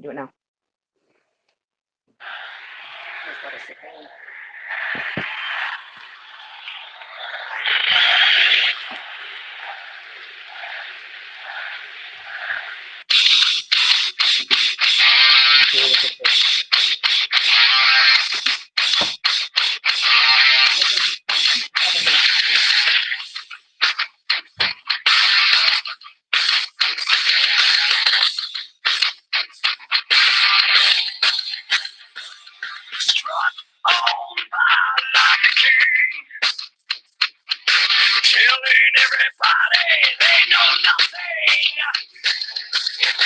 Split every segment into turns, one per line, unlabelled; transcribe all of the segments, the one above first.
do it now. Let's go to second.
Telling everybody they know nothing.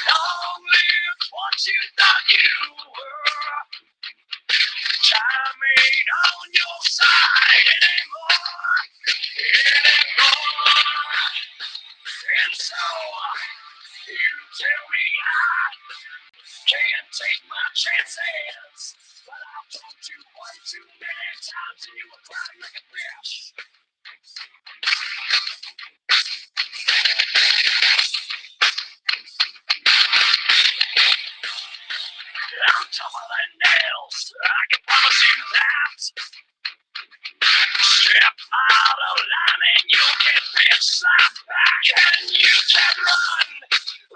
Long live what you thought you were. Time ain't on your side anymore. And so you tell me I can't take my chances. But I've told you one too many times and you were crying like a bitch. I'm tougher than nails, I can promise you that. Step out of line and you'll get bitch slapped back. And you can run,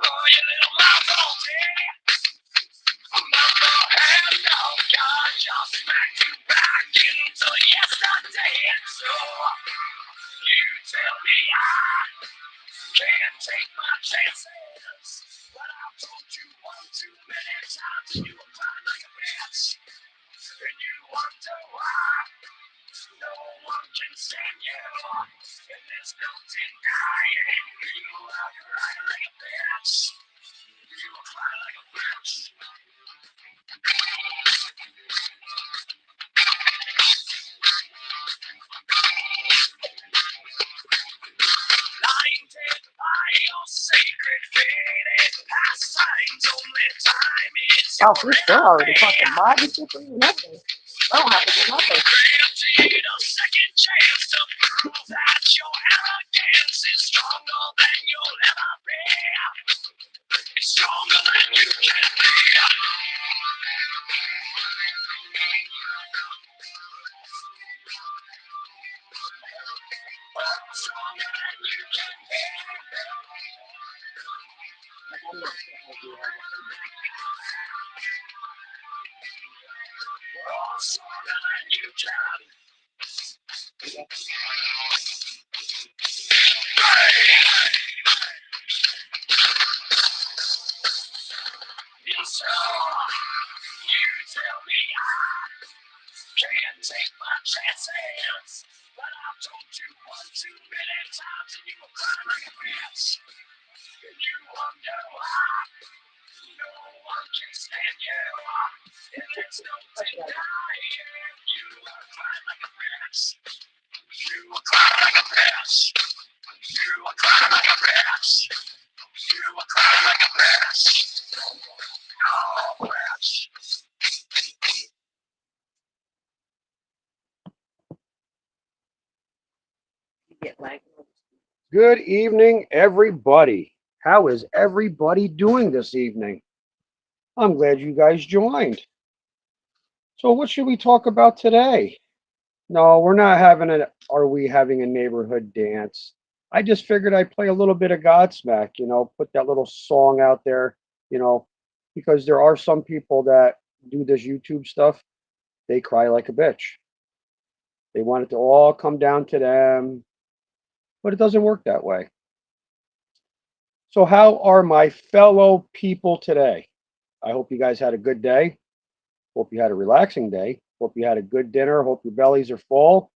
oh you little mouth all day. Knucklehead, oh God, just smacked you back into yesterday. And so, you tell me I can't take my chances. But I've told you one too many times and you were crying like a bitch. And you wonder why no one can stand you. And there's no denying you are crying like a bitch. You were crying like a bitch. Blinded by your sacred faded pastimes, only time is
Oh,
your
she's still already
enemy.
fucking body super and nothing. I don't have to do nothing.
Granted a second chance to prove that your arrogance is stronger than you'll ever be. It's stronger than you can be. Stronger than you can be.
Like, I'm not sure how to do all
Stronger than you can. And so, you tell me I can't take my chances. But I've told you one too many times and you were crying like a bitch. And you wonder why no one can stand you. And there's no denying you are crying like a bitch. You are crying like a bitch. You are crying like a bitch. You are crying like a bitch. Oh, bitch.
you get like.
Good evening, everybody. How is everybody doing this evening? I'm glad you guys joined. So, what should we talk about today? No, we're not having a. Are we having a neighborhood dance? I just figured I'd play a little bit of Godsmack. Put that little song out there. You know, because there are some people that do this YouTube stuff. They cry like a bitch. They want it to all come down to them, but it doesn't work that way. So, how are my fellow people today? I hope you guys had a good day. Hope you had a relaxing day. Hope you had a good dinner. Hope your bellies are full.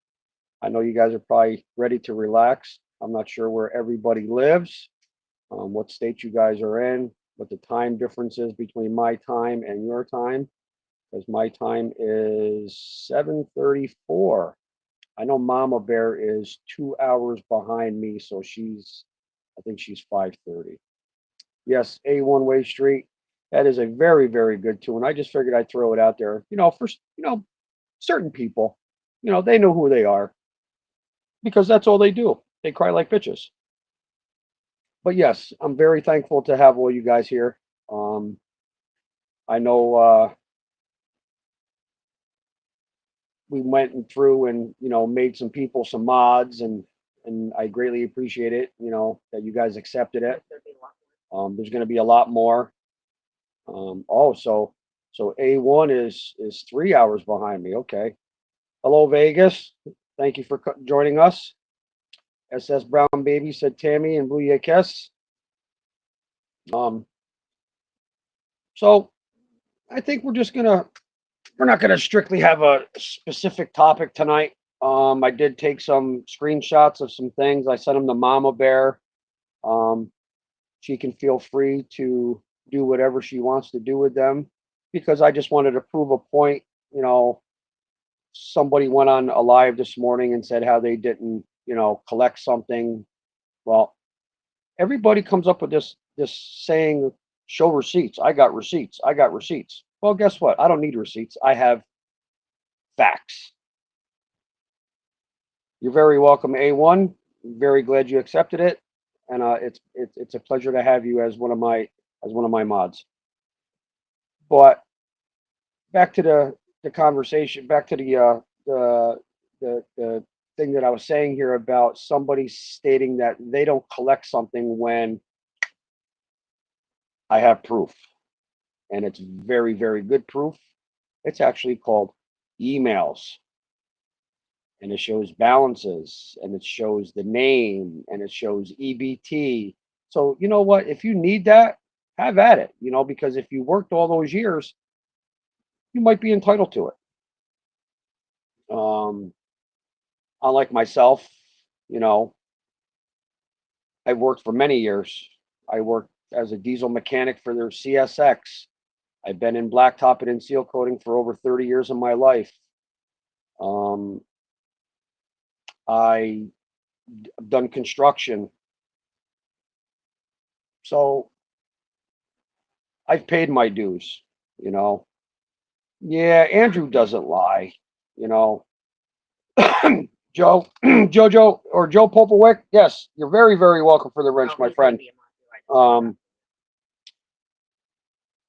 I know you guys are probably ready to relax. I'm not sure where everybody lives, what state you guys are in, what the time difference is between my time and your time, because my time is 7:34. I know Mama Bear is 2 hours behind me, so I think she's 5:30. Yes, A1 Way Street. That is a very, very good tune. I just figured I'd throw it out there. For certain people, they know who they are because that's all they do. They cry like bitches. But yes, I'm very thankful to have all you guys here. I know we went through and made some people some mods, and I greatly appreciate it. That you guys accepted it.
There'd be a lot
There's going to be a lot more. So A1 is 3 hours behind me. Okay. Hello, Vegas. Thank you for joining us. SS Brown Baby said Tammy and Blue Yakes. Um, so I think we're not gonna strictly have a specific topic tonight. I did take some screenshots of some things. I sent them to Mama Bear. Um, she can feel free to do whatever she wants to do with them because I just wanted to prove a point. You know, somebody went on a live this morning and said how they didn't, collect something. Well, everybody comes up with this saying, show receipts. I got receipts. I got receipts. Well, guess what? I don't need receipts. I have facts. You're very welcome, A1. Very glad you accepted it, and it's a pleasure to have you as one of my mods. But back to the conversation, back to the thing that I was saying here about somebody stating that they don't collect something when I have proof, and it's very, very good proof. It's actually called emails, and it shows balances, and it shows the name, and it shows EBT. So you know what? If you need that, have at it. Because if you worked all those years, you might be entitled to it. Unlike myself, you know, I worked for many years. I worked as a diesel mechanic for their CSX. I've been in blacktop and in seal coating for over 30 years of my life. Um, I've done construction. So I've paid my dues, you know. Yeah, Andrew doesn't lie, you know. Joe, Jojo, or Joe Popowick, yes, you're very, very welcome for the wrench,
Oh,
my
he's gonna
friend.
be a mod, you're right.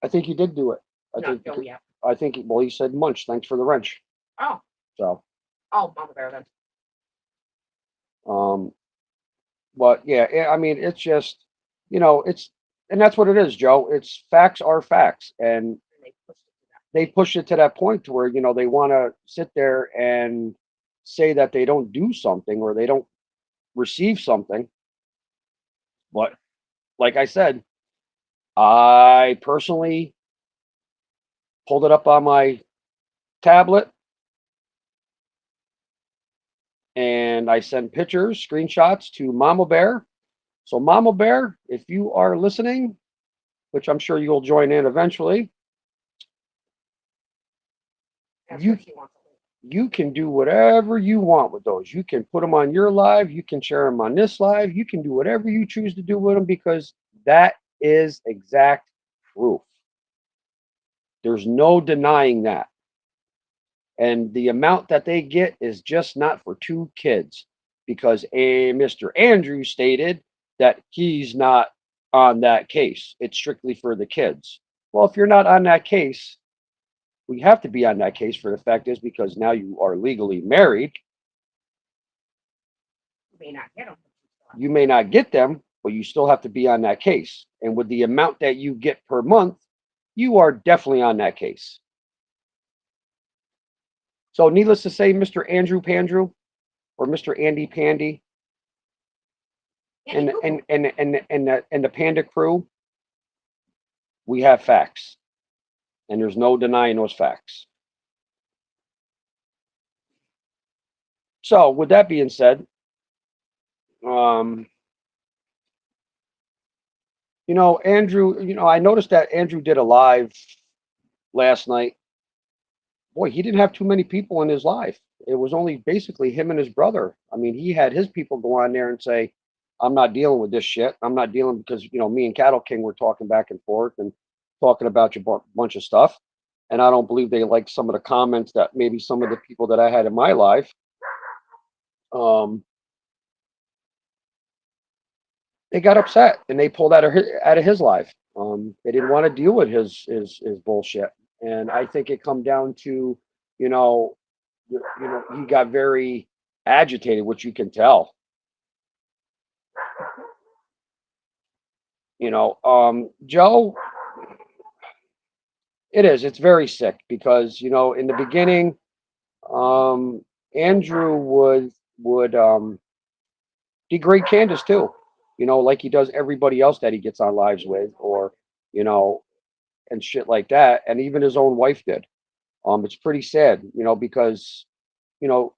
I think you did do it. I
No,
think,
Joe, yeah.
I think, well, he said munch. Thanks for the wrench.
Oh,
So,
Mama Bear then.
um, but yeah, I mean, it's just, and that's what it is, Joe. It's facts are facts, and
And they pushed it to that.
they push it to that point to where they want to sit there and say that they don't do something or they don't receive something. But like I said, I personally pulled it up on my tablet and I sent pictures, screenshots to Mama Bear. So, Mama Bear, if you are listening, which I'm sure you'll join in eventually,
That's
you
what she wants to do.
you can do whatever you want with those. You can put them on your live. You can share them on this live. You can do whatever you choose to do with them because that is exact proof. There's no denying that. And the amount that they get is just not for two kids because a Mr. Andrews stated that he's not on that case. It's strictly for the kids. Well, if you're not on that case, we have to be on that case for the fact is because now you are legally married.
You may not get them.
You may not get them, but you still have to be on that case. And with the amount that you get per month, you are definitely on that case. So, needless to say, Mr. Andrew Pandrew or Mr. Andy Pandy and the Panda crew, we have facts, and there's no denying those facts. So, with that being said, um, Andrew, I noticed that Andrew did a live last night. Boy, he didn't have too many people in his live. It was only basically him and his brother. I mean, he had his people go on there and say, I'm not dealing with this shit. I'm not dealing because, me and Cattle King were talking back and forth and talking about a bunch of stuff. And I don't believe they liked some of the comments that maybe some of the people that I had in my live. They got upset and they pulled out of his live. They didn't want to deal with his bullshit, and I think it come down to, you know, he got very agitated, which you can tell. Joe, it is. It's very sick because in the beginning, um, Andrew would degrade Candace too, like he does everybody else that he gets on lives with, or you know, and shit like that, and even his own wife did. It's pretty sad, because you know,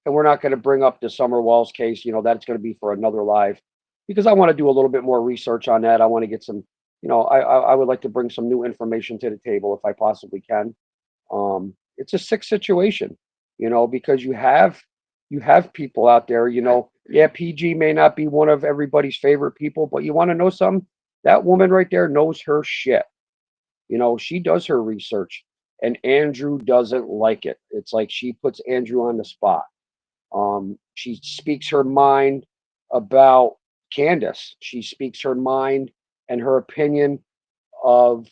and we're not going to bring up the Summer Walls case. That's going to be for another live, because I want to do a little bit more research on that. I want to get some, I would like to bring some new information to the table if I possibly can. It's a sick situation, because you have people out there, yeah, PG may not be one of everybody's favorite people, but you want to know something? That woman right there knows her shit. She does her research, and Andrew doesn't like it. It's like she puts Andrew on the spot. She speaks her mind about Candace. She speaks her mind and her opinion of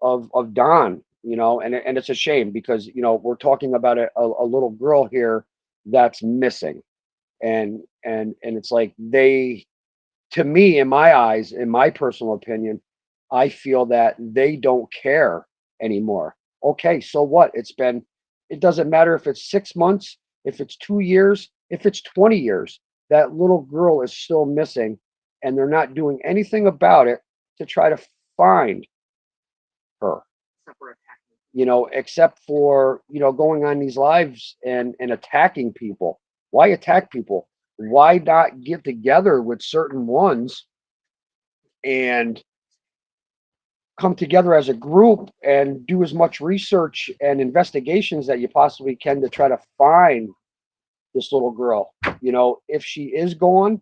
of Don. And it's a shame because we're talking about a little girl here that's missing, and it's like to me, in my eyes, in my personal opinion, I feel that they don't care anymore. Okay, so what? It doesn't matter if it's 6 months, if it's 2 years, if it's 20 years. That little girl is still missing, and they're not doing anything about it to try to find her,
Separate attachment.
except for, going on these lives and attacking people. Why attack people? Why not get together with certain ones and come together as a group and do as much research and investigations that you possibly can to try to find this little girl? If she is gone,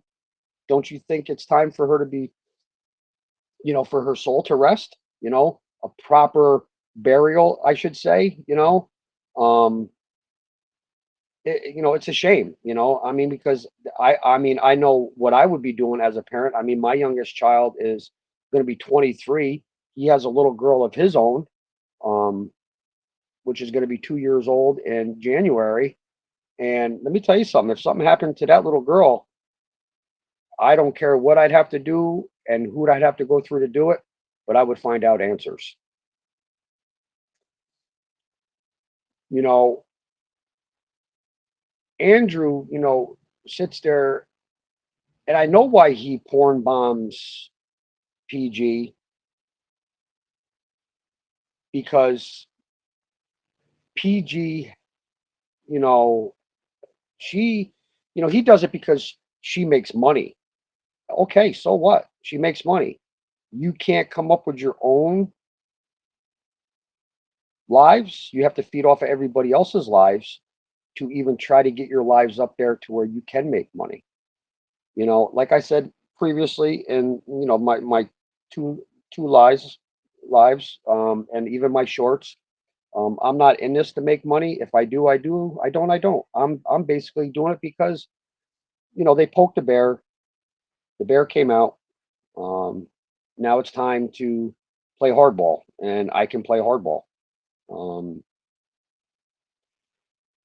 don't you think it's time for her to be, for her soul to rest? A proper burial, I should say. Um, it's a shame. I mean, because I know what I would be doing as a parent. I mean, my youngest child is going to be 23. He has a little girl of his own, um, which is going to be 2 years old in January. And let me tell you something: if something happened to that little girl, I don't care what I'd have to do and who I'd have to go through to do it, but I would find out answers. You know, Andrew, sits there, and I know why he porn bombs PG, because PG, you know, she, he does it because she makes money. Okay, so what? She makes money. You can't come up with your own lives. You have to feed off of everybody else's lives to even try to get your lives up there to where you can make money. Like I said previously, in my two two lives, and even my shorts. I'm not in this to make money. If I do, I do. I don't, I don't. I'm basically doing it because they poked the bear. The bear came out. Um, Now it's time to play hardball, and I can play hardball. Um,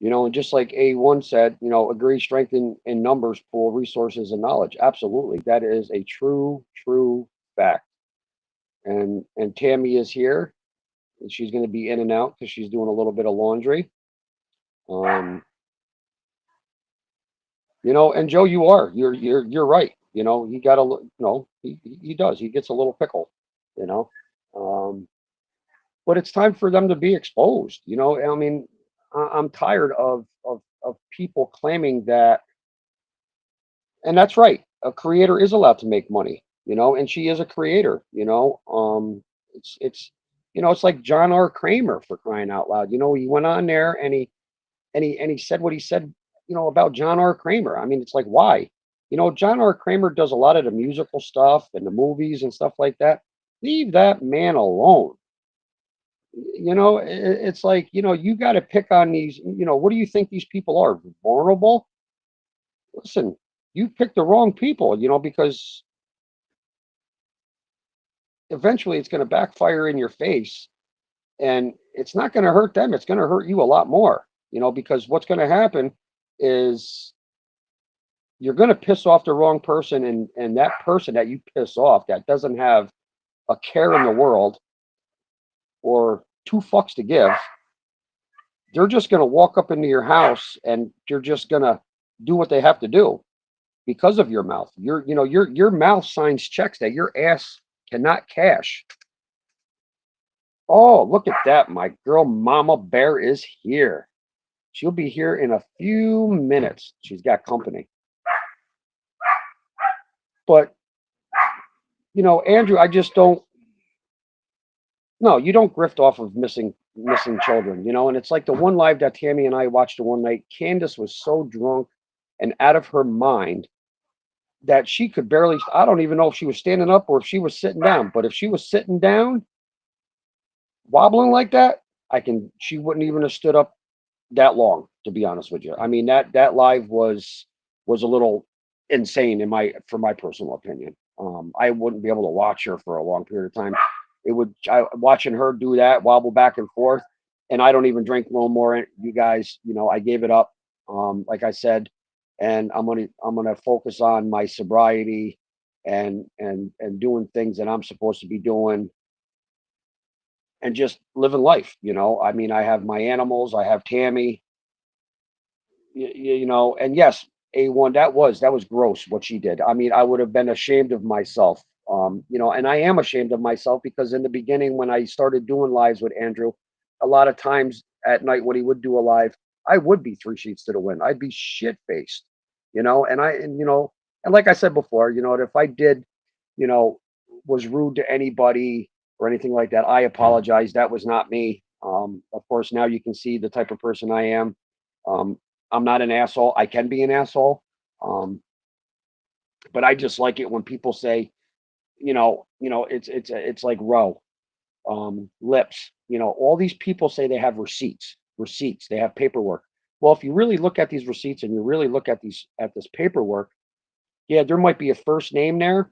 and just like A1 said, agree, strength in numbers, pool resources and knowledge. Absolutely, that is a true fact. And Tammy is here, and she's going to be in and out because she's doing a little bit of laundry. Um, and Joe, you're right. He got he does. He gets a little pickle. You know, um, but it's time for them to be exposed. I mean, I'm tired of people claiming that, and that's right. A creator is allowed to make money. And she is a creator. It's like John R. Kramer, for crying out loud. He went on there and he said what he said, about John R. Kramer. I mean, it's like, why? John R. Kramer does a lot of the musical stuff and the movies and stuff like that. Leave that man alone. It's like, you got to pick on these, what do you think these people are? Vulnerable? Listen, you picked the wrong people, because eventually it's going to backfire in your face, and it's not going to hurt them. It's going to hurt you a lot more, because what's going to happen is you're going to piss off the wrong person, and that person that you piss off that doesn't have a care in the world or two fucks to give, they're just going to walk up into your house and you're just going to do what they have to do because of your mouth. Your mouth signs checks that your ass cannot cash. Oh, look at that. My girl Mama Bear is here. She'll be here in a few minutes. She's got company. But, Andrew, I just don't. No, you don't grift off of missing children, and it's like the one live that Tammy and I watched the one night. Candace was so drunk and out of her mind that she could barely. I don't even know if she was standing up or if she was sitting down. But if she was sitting down, wobbling like that, she wouldn't even have stood up that long, to be honest with you. I mean, that live was a little insane for my personal opinion. I wouldn't be able to watch her for a long period of time. Watching her do that, wobble back and forth, and I don't even drink no more. You guys, I gave it up. Like I said, and I'm gonna focus on my sobriety and doing things that I'm supposed to be doing and just living life. I mean, I have my animals, I have Tammy, and yes, A1, that was gross what she did. I mean, I would have been ashamed of myself. And I am ashamed of myself because in the beginning when I started doing lives with Andrew, a lot of times at night when he would do a live, I would be 3 sheets to the wind. I'd be shit faced, and like I said before, if I did, you know, was rude to anybody or anything like that, I apologize. That was not me. Of course, now you can see the type of person I am. Um, I'm not an asshole. I can be an asshole. Um, but I just like it when people say, it's like row, lips. All these people say they have receipts. They have paperwork. Well, if you really look at these receipts and you really look at this paperwork, yeah, there might be a first name there,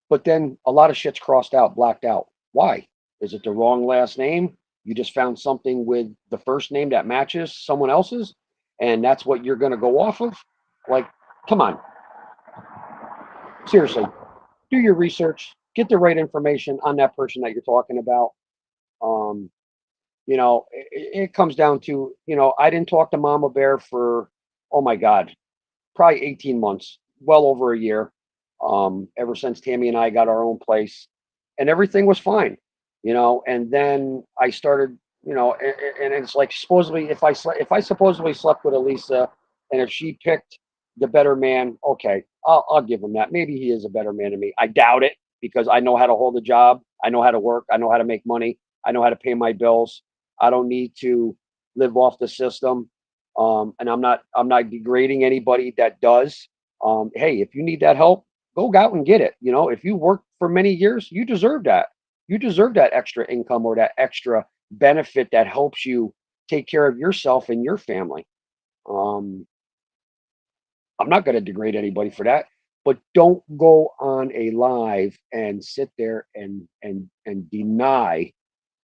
but then a lot of shit's crossed out, blacked out. Why? Is it the wrong last name? You just found something with the first name that matches someone else's, and that's what you're going to go off of? Like, come on. Seriously, do your research, get the right information on that person that you're talking about. Um, it comes down to, I didn't talk to Mama Bear for, oh my God, probably 18 months, well over a year, ever since Tammy and I got our own place, and everything was fine, and then I started, and it's like supposedly if I supposedly slept with Elisa, and if she picked the better man, okay, I'll give him that. Maybe he is a better man than me. I doubt it because I know how to hold a job. I know how to work. I know how to make money. I know how to pay my bills. I don't need to live off the system. And I'm not degrading anybody that does. Hey, if you need that help, go out and get it. If you worked for many years, you deserve that. You deserve that extra income or that extra benefit that helps you take care of yourself and your family. Um, I'm not going to degrade anybody for that, but don't go on a live and sit there and deny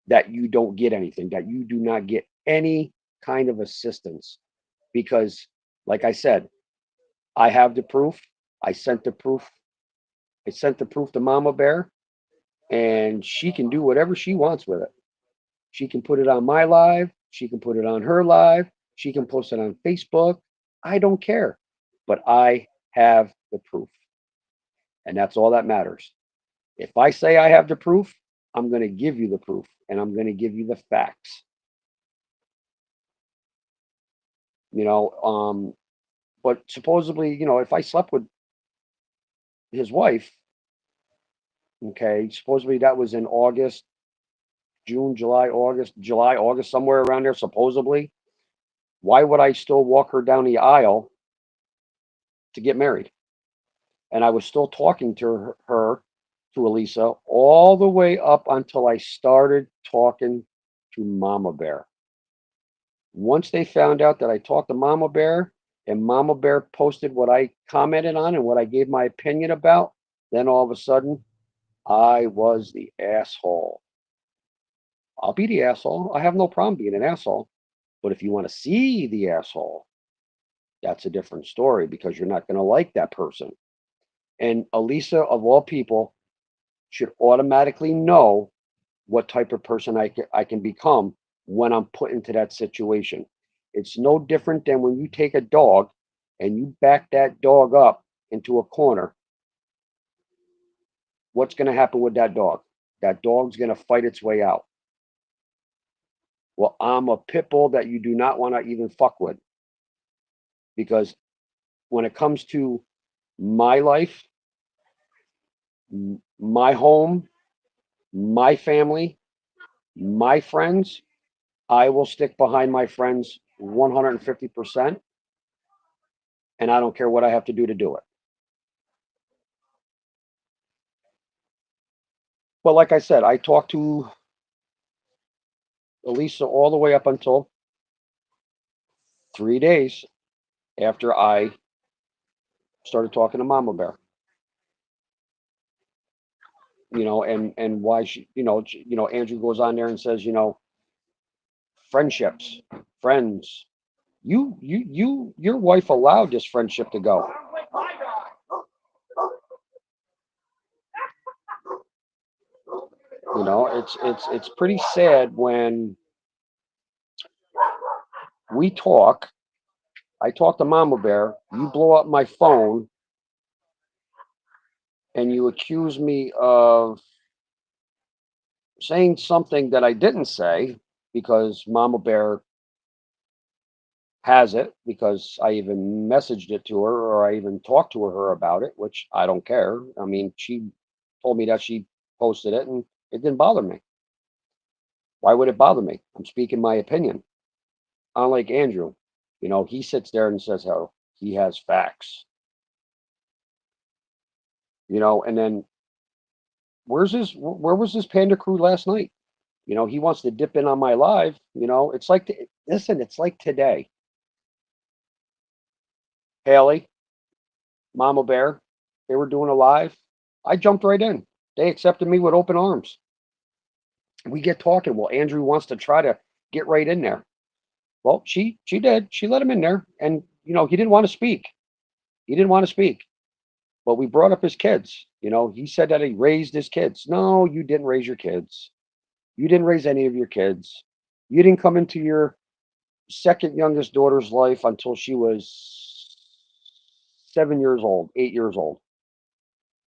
that you don't get anything, that you do not get any kind of assistance. Because, like I said, I have the proof. I sent the proof. I sent the proof to Mama Bear, and she can do whatever she wants with it. She can put it on my live. She can put it on her live. She can post it on Facebook. I don't care. But I have the proof. And that's all that matters. If I say I have the proof, I'm going to give you the proof and I'm going to give you the facts. You know, but supposedly, if I slept with his wife, okay, supposedly that was in August, June, July, August, somewhere around there, supposedly. Why would I still walk her down the aisle to get married? And I was still talking to her, to Elisa, all the way up until I started talking to Mama Bear. Once they found out that I talked to Mama Bear and Mama Bear posted what I commented on and what I gave my opinion about, Then all of a sudden, I was the asshole. I'll be the asshole. I have no problem being an asshole. But if you want to see the asshole, that's a different story because you're not going to like that person. And Elisa, of all people, should automatically know what type of person I can become when I'm put into that situation. It's no different than when you take a dog and you back that dog up into a corner. What's going to happen with that dog? That dog's going to fight its way out. Well, I'm a pit bull that you do not want to even fuck with because when it comes to my life, my home, my family, my friends, I will stick behind my friends 150%, and I don't care what I have to do it. But like I said, I talked to Elisa all the way up until 3 days after I started talking to Mama Bear. And why Andrew goes on there and says, friendships, friends. Your wife allowed this friendship to go. It's pretty sad when we talk. I talk to Mama Bear. You blow up my phone and you accuse me of saying something that I didn't say because Mama Bear has it because I even messaged it to her or I even talked to her about it, which I don't care. I mean, she told me that she posted it and it didn't bother me. Why would it bother me? I'm speaking my opinion. Unlike Andrew, he sits there and says how he has facts, and then where was his Panda Crew last night? He wants to dip in on my live. It's like, listen, it's like today. Haley, Mama Bear, they were doing a live. I jumped right in. They accepted me with open arms. We get talking. Well, Andrew wants to try to get right in there. Well, she did. She let him in there, and he didn't want to speak. He didn't want to speak. But we brought up his kids. He said that he raised his kids. No, you didn't raise your kids. You didn't raise any of your kids. You didn't come into your second youngest daughter's life until she was 7 years old, 8 years old.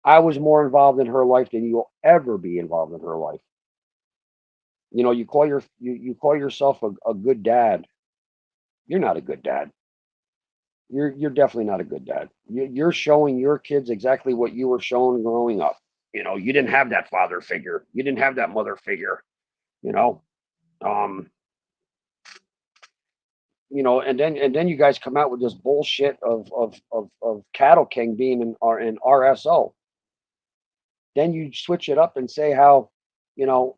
I was more involved in her life than you'll ever be involved in her life. You call yourself a good dad. You're not a good dad. You're definitely not a good dad. You're showing your kids exactly what you were shown growing up. You didn't have that father figure. You didn't have that mother figure. You know, um, and then you guys come out with this bullshit of Cattle King being in RSO. Then you switch it up and say how, you know,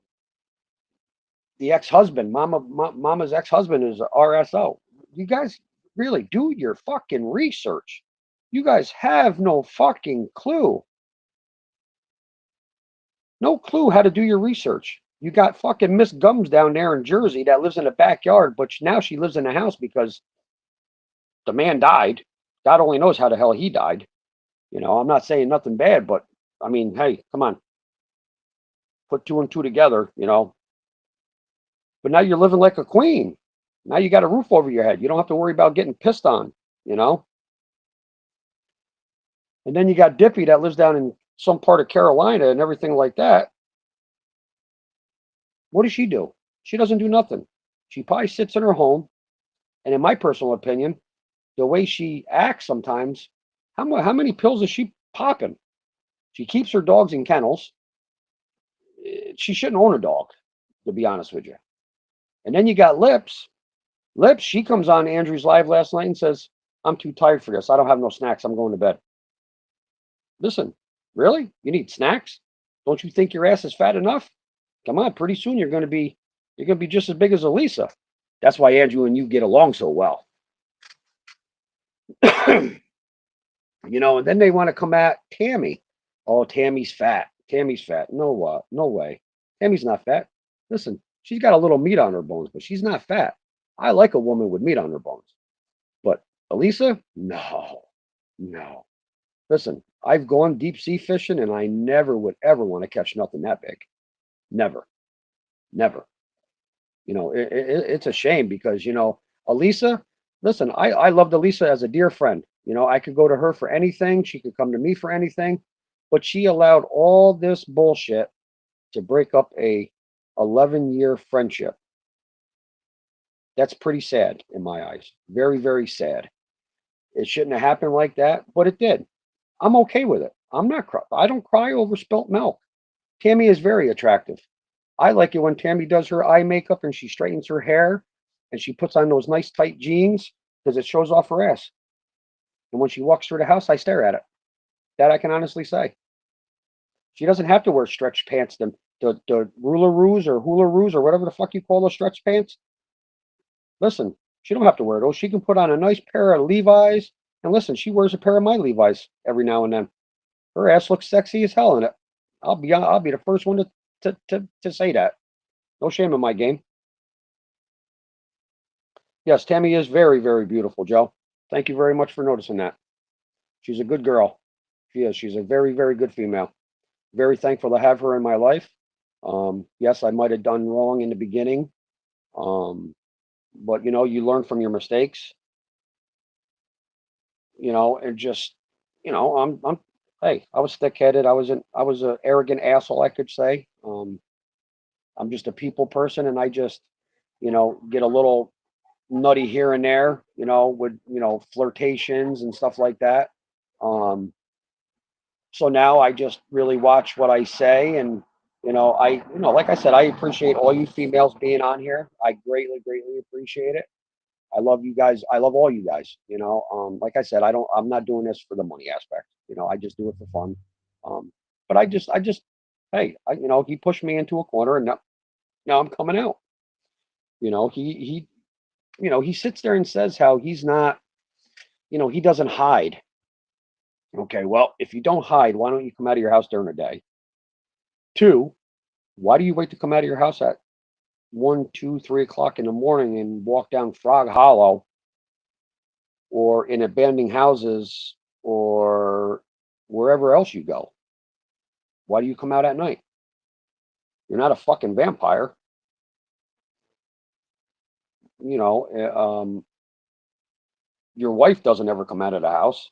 the ex-husband, Mama's ex-husband is a RSO. You guys really do your fucking research. You guys have no fucking clue. No clue how to do your research. You got fucking Miss Gums down there in Jersey that lives in a backyard, but now she lives in a house because the man died. God only knows how the hell he died. I'm not saying nothing bad, but I mean, hey, come on. Put two and two together. But now you're living like a queen. Now you got a roof over your head. You don't have to worry about getting pissed on, you know? And then you got Dippy that lives down in some part of Carolina and everything like that. What does she do? She doesn't do nothing. She probably sits in her home. And in my personal opinion, the way she acts sometimes, how many pills is she popping? She keeps her dogs in kennels. She shouldn't own a dog, to be honest with you. And then you got Lips. Lips, she comes on Andrew's live last night and says, I'm too tired for this. I don't have no snacks. I'm going to bed. Listen, really? You need snacks? Don't you think your ass is fat enough? Come on, pretty soon you're gonna be just as big as Elisa. That's why Andrew and you get along so well. And then they want to come at Tammy. Oh, Tammy's fat. Tammy's fat. No, no way. Tammy's not fat. Listen, she's got a little meat on her bones, but she's not fat. I like a woman with meat on her bones. But Elisa, no, no. Listen, I've gone deep sea fishing, and I never would ever want to catch nothing that big. Never, never. It's a shame because Elisa. Listen, I loved Elisa as a dear friend. I could go to her for anything. She could come to me for anything, but she allowed all this bullshit to break up a 11-year friendship. That's pretty sad in my eyes. Very, very sad. It shouldn't have happened like that, but it did. I'm okay with it. I'm not cry. I don't cry over spilt milk. Tammy is very attractive. I like it when Tammy does her eye makeup and she straightens her hair and she puts on those nice tight jeans because it shows off her ass. And when she walks through the house, I stare at it. That I can honestly say. She doesn't have to wear stretch pants, the ruler-roos or hula-roos or whatever the fuck you call those stretch pants. Listen, she don't have to wear those. She can put on a nice pair of Levi's. And listen, she wears a pair of my Levi's every now and then. Her ass looks sexy as hell in it. I'll be the first one to say that. No shame in my game. Yes, Tammy is very, very beautiful, Joe. Thank you very much for noticing that. She's a good girl. She is. She's a very, very good female. Very thankful to have her in my life. Yes, I might have done wrong in the beginning, but you learn from your mistakes. And just, I'm. Hey, I was thick-headed. I was an arrogant asshole, I could say. I'm just a people person, and I just, get a little nutty here and there, with flirtations and stuff like that. Um, so now I just really watch what I say, and like I said, I appreciate all you females being on here. I greatly, greatly appreciate it. I love you guys. I love all you guys. Like I said, I'm not doing this for the money aspect. I just do it for fun. But I just, hey, he pushed me into a corner, and now I'm coming out. He he sits there and says how he's not, he doesn't hide. Okay, well, if you don't hide, why don't you come out of your house during the day? Two, why do you wait to come out of your house at 1, 2, 3 o'clock in the morning and walk down Frog Hollow or in abandoned houses or wherever else you go? Why do you come out at night? You're not a fucking vampire. You know, your wife doesn't ever come out of the house.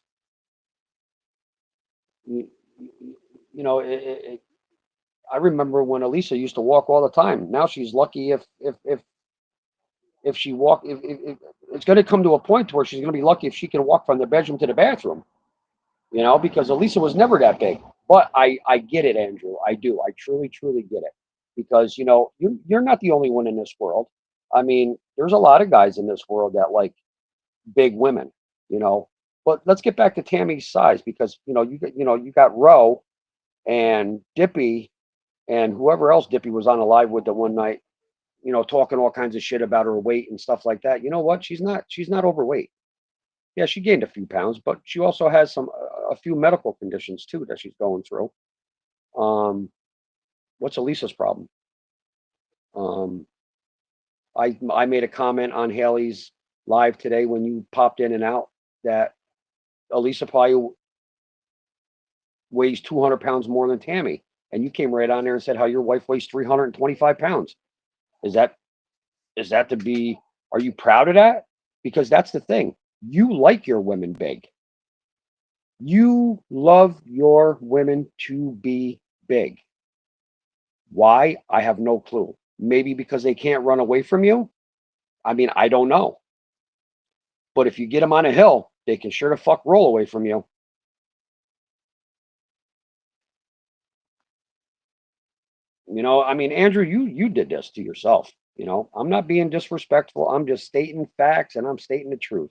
You, I remember when Elisa used to walk all the time. Now she's lucky if she walk if it's going to come to a point where she's going to be lucky if she can walk from the bedroom to the bathroom. Because Elisa was never that big. But I get it, Andrew. I do. I truly, truly get it. Because you're not the only one in this world. I mean, there's a lot of guys in this world that like big women. You know, but let's get back to Tammy's size because you got Roe and Dippy and whoever else Dippy was on a live with the one night. Talking all kinds of shit about her weight and stuff like that. You know what? She's not overweight. Yeah, she gained a few pounds, but she also has a few medical conditions too that she's going through. Um, what's Elisa's problem? Um, I made a comment on Haley's live today when you popped in and out that Elisa probably weighs 200 pounds more than Tammy, and you came right on there and said how your wife weighs 325 pounds. Is that is that to be? Are you proud of that? Because that's the thing. You like your women big. You love your women to be big. Why? I have no clue. Maybe because they can't run away from you. I mean, I don't know. But if you get them on a hill, they can sure to fuck roll away from you. I mean, Andrew, you did this to yourself. I'm not being disrespectful. I'm just stating facts and I'm stating the truth.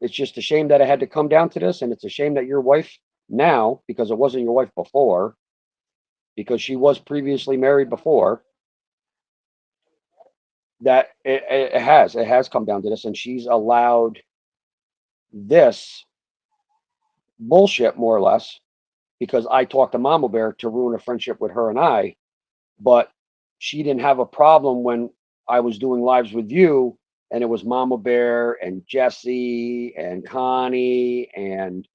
It's just a shame that it had to come down to this, and it's a shame that your wife now, because it wasn't your wife before, because she was previously married before, that it has come down to this, and she's allowed this bullshit more or less because I talked to Mama Bear to ruin a friendship with her and I, but she didn't have a problem when I was doing lives with you, and it was Mama Bear and Jesse and Connie and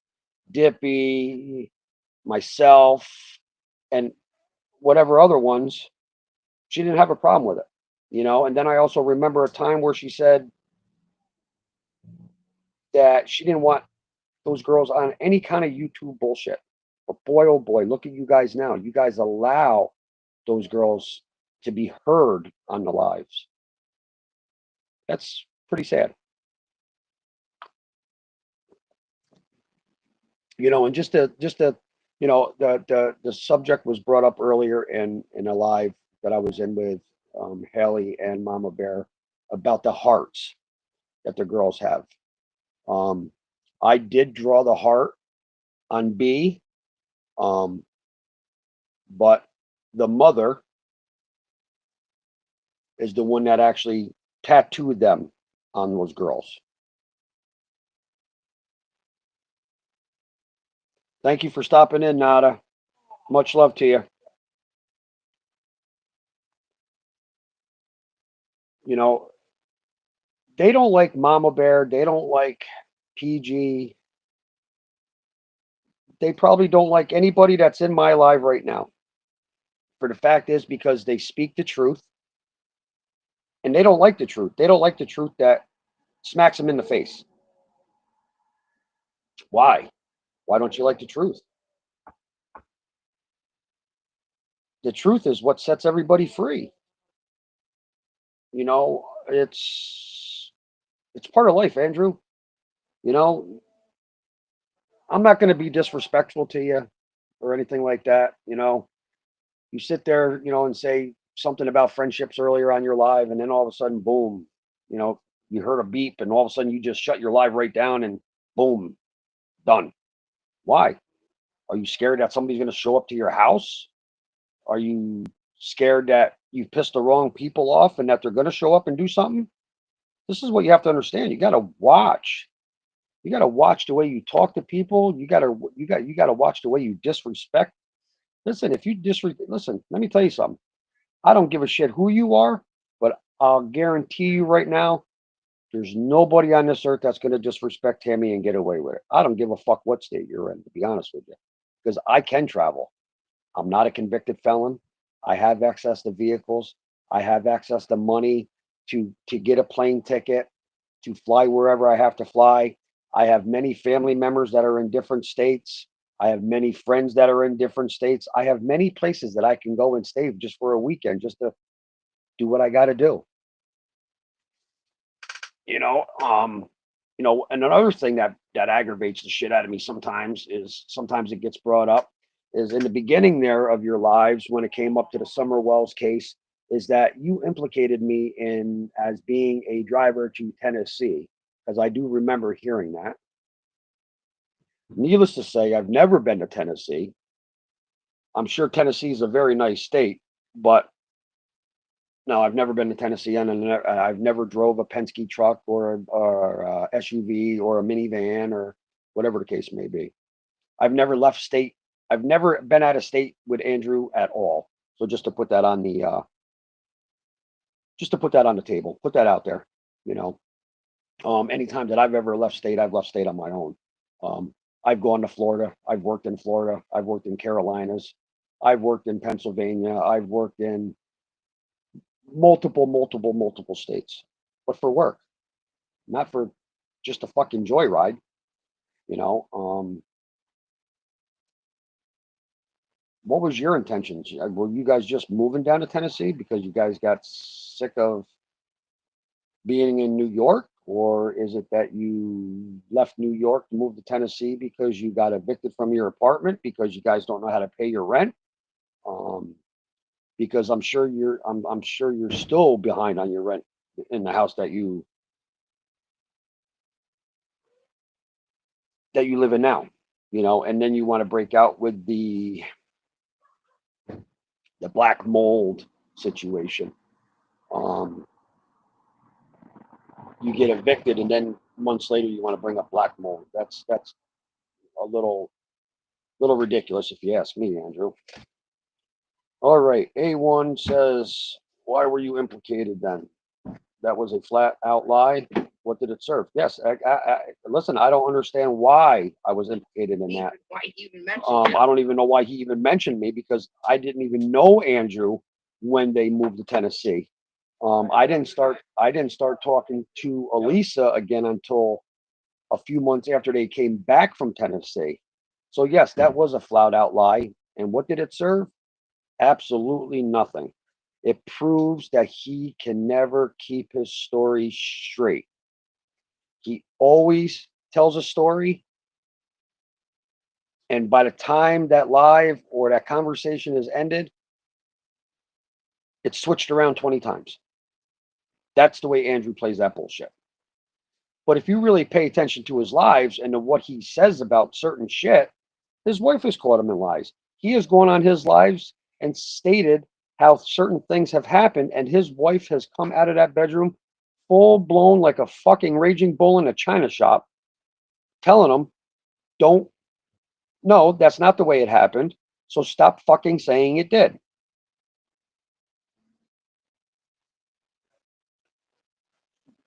Dippy, myself, and whatever other ones. She didn't have a problem with it. And then I also remember a time where she said that she didn't want those girls on any kind of YouTube bullshit. But boy, oh boy, look at you guys now. You guys allow those girls to be heard on the lives. That's pretty sad. And the subject was brought up earlier in a live that I was in with Haley and Mama Bear about the hearts that the girls have. Um, I did draw the heart on B, um, but the mother is the one that actually tattooed them on those girls. Thank you for stopping in, Nada. Much love to you. You know, they don't like Mama Bear. They don't like PG. They probably don't like anybody that's in my live right now. For the fact is because they speak the truth and they don't like the truth. They don't like the truth that smacks them in the face. Why? Why don't you like the truth? The truth is what sets everybody free. It's part of life, Andrew. You know, I'm not going to be disrespectful to you or anything like that. You sit there, and say something about friendships earlier on your live, and then all of a sudden, boom, you know, you heard a beep, and all of a sudden you just shut your live right down, and boom, done. Why? Are you scared that somebody's going to show up to your house? Are you scared that you've pissed the wrong people off and that they're going to show up and do something? This is what you have to understand. You got to watch. You got to watch the way you talk to people. You got to watch the way you disrespect. Listen, if you disrespect, listen, let me tell you something. I don't give a shit who you are, but I'll guarantee you right now, there's nobody on this earth that's going to disrespect Tammy and get away with it. I don't give a fuck what state you're in, to be honest with you, because I can travel. I'm not a convicted felon. I have access to vehicles. I have access to money to get a plane ticket, to fly wherever I have to fly. I have many family members that are in different states. I have many friends that are in different states. I have many places that I can go and stay just for a weekend, just to do what I got to do. You know, um, and another thing that aggravates the shit out of me sometimes it gets brought up is in the beginning there of your lives when it came up to the Summer Wells case is that you implicated me in as being a driver to Tennessee, because I do remember hearing that. Needless to say, I've never been to Tennessee. I'm sure Tennessee is a very nice state, but no, I've never been to Tennessee, and I've never drove a Penske truck or SUV or a minivan or whatever the case may be. I've never left state. I've never been out of state with Andrew at all. So just to put that on the table, put that out there. You know, anytime that I've ever left state, I've left state on my own. I've gone to Florida. I've worked in Florida. I've worked in Carolinas. I've worked in Pennsylvania. I've worked in multiple states, but for work, not for just a fucking joyride. You know, what was your intentions? Were you guys just moving down to Tennessee because you guys got sick of being in New York? Or is it that you left New York to move to Tennessee because you got evicted from your apartment because you guys don't know how to pay your rent? Um, because I'm sure you're still behind on your rent in the house that you live in now. And then you want to break out with the black mold situation. Um, you get evicted, and then months later you want to bring up black mold. That's a little Little ridiculous if you ask me, Andrew. All right. A1 says, why were you implicated then? That was a flat out lie. What did it serve? Yes. Listen, I don't understand why I was implicated in that.
Why he even mentioned
I don't even know why he even mentioned me because I didn't even know Andrew when they moved to Tennessee. I didn't start talking to Elisa again until a few months after they came back from Tennessee. So yes, that was a flat out lie. And what did it serve? Absolutely nothing. It proves that he can never keep his story straight. He always tells a story, and by the time that live or that conversation is ended, it's switched around 20 times. That's the way Andrew plays that bullshit. But if you really pay attention to his lives and to what he says about certain shit, his wife has caught him in lies. He has gone on his lives and stated how certain things have happened, and his wife has come out of that bedroom full blown like a fucking raging bull in a china shop, telling him, don't, no, that's not the way it happened. So stop fucking saying it did.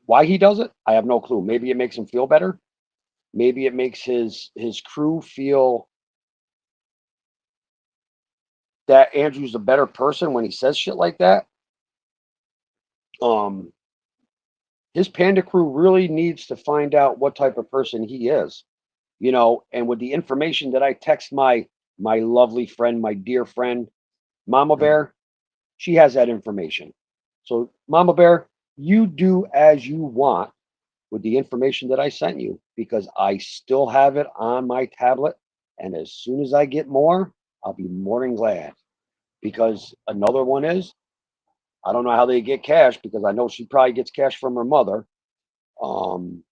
Why he does it, I have no clue. Maybe it makes him feel better. Maybe it makes his crew feel that Andrew's a better person when he says shit like that. Um, his Panda crew really needs to find out what type of person he is, and with the information that I text my lovely friend, my dear friend, Mama Bear, she has that information. So, Mama Bear, you do as you want with the information that I sent you because I still have it on my tablet. And as soon as I get more, I'll be more than glad. Because another one is, I don't know how they get cash because I know she probably gets cash from her mother. Um,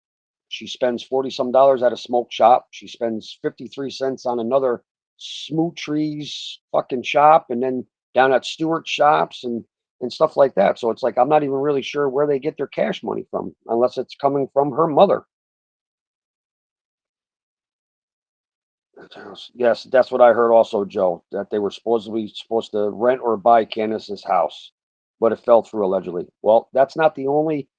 she spends 40 some dollars at a smoke shop. She spends 53 cents on another Smoot Trees fucking shop and then down at Stewart shops and stuff like that. So it's like I'm not even really sure where they get their cash money from unless it's coming from her mother. Yes, that's what I heard also, Joe, that they were supposed to rent or buy Candace's house, but it fell through allegedly. Well, that's not the only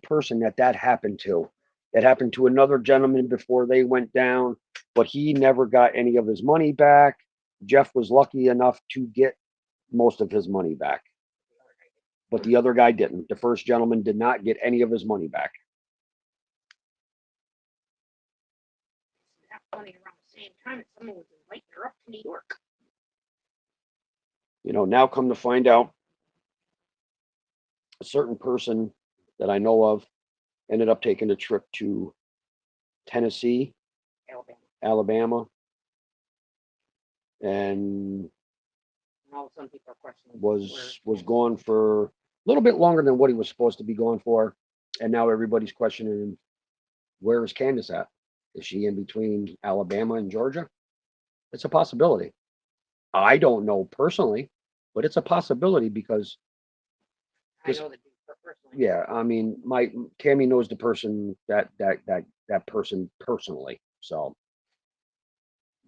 person that happened to. It happened to another gentleman before they went down, but he never got any of his money back. Jeff was lucky enough to get most of his money back, but the other guy didn't. The first gentleman did not get any of his money back.
that funny around the same time that someone was inviting her up to New York.
Now come to find out, a certain person that I know of ended up taking a trip to Tennessee,
Alabama.
Alabama, and
And all of a sudden people are questioning
was gone for a little bit longer than what he was supposed to be gone for. And now everybody's questioning, where is Candace at? Is she in between Alabama and Georgia? It's a possibility. I don't know personally, but it's a possibility because
I know the dude personally.
yeah, I mean, my Tammy knows the person that person personally. So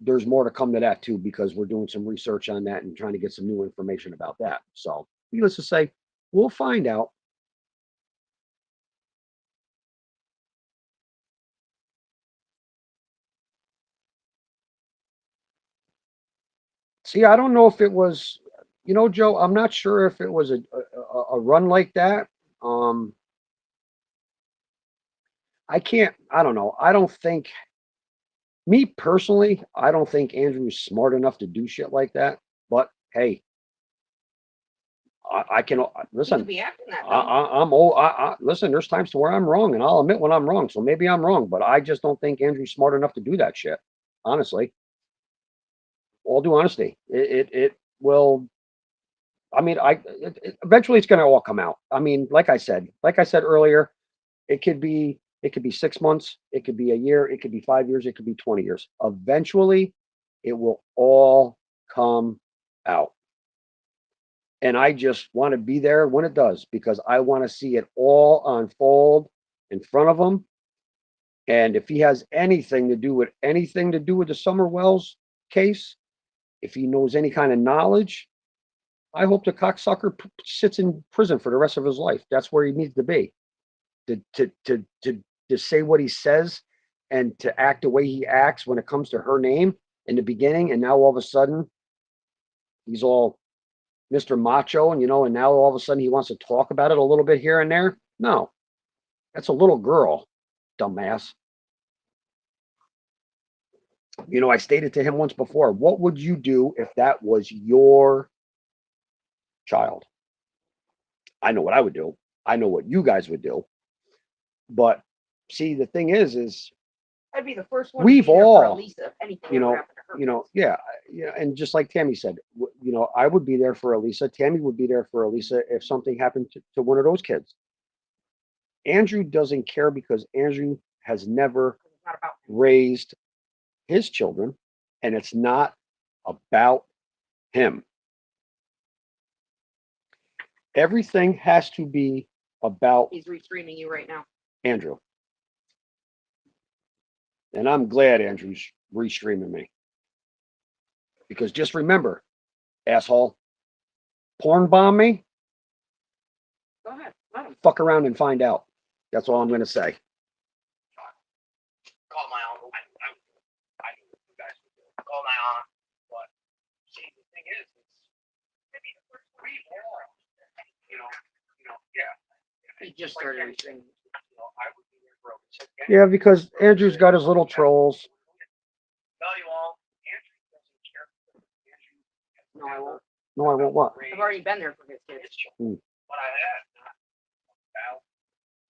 there's more to come to that too because we're doing some research on that and trying to get some new information about that. So needless to say, we'll find out. See, I don't know if it was, Joe, I'm not sure if it was a run like that. Um, I don't know. I don't think, me personally, I don't think Andrew's smart enough to do shit like that. But hey, I can
He could
listen.
be acting that
I,
dumb.
I'm old. Listen. There's times to where I'm wrong, and I'll admit when I'm wrong. So maybe I'm wrong, but I just don't think Andrew's smart enough to do that shit. Honestly, all due honesty, it will. I mean, eventually it's going to all come out. I mean, like I said earlier, it could be 6 months, it could be a year, it could be 5 years, it could be 20 years. Eventually, it will all come out. And I just want to be there when it does because I want to see it all unfold in front of them And if he has anything to do with the Summer Wells case, if he knows any kind of knowledge, I hope the cocksucker sits in prison for the rest of his life. That's where he needs to be. To say what he says and to act the way he acts when it comes to her name in the beginning, and now all of a sudden he's all Mr. Macho, and and now all of a sudden he wants to talk about it a little bit here and there. No, that's a little girl, dumbass. I stated to him once before, what would you do if that was your child? I know what I would do. I know what you guys would do. But see, the thing is
I'd be the first one
we've
to be there for
all,
Elisa if anything
you
ever
know,
happened to her.
yeah, and just like Tammy said, I would be there for Elisa. Tammy would be there for Elisa if something happened to one of those kids. Andrew doesn't care because Andrew has never
It's not about him.
raised his children, and it's not about him. Everything has to be about
He's restreaming you right now.
Andrew. And I'm glad Andrew's restreaming me. Because just remember, asshole, porn bomb me,
Go ahead. Let him.
fuck around and find out. That's all I'm going to say.
Call my uncle. I knew what you guys would do. Call my aunt. But see, the thing is, it's maybe the first three more. Yeah.
He just started restreaming.
I would be there for
Yeah, because Andrew's got his little trolls.
Tell you all, Andrew doesn't care.
No, I won't.
No, I won't what?
I've already been there for his kids.
What I had.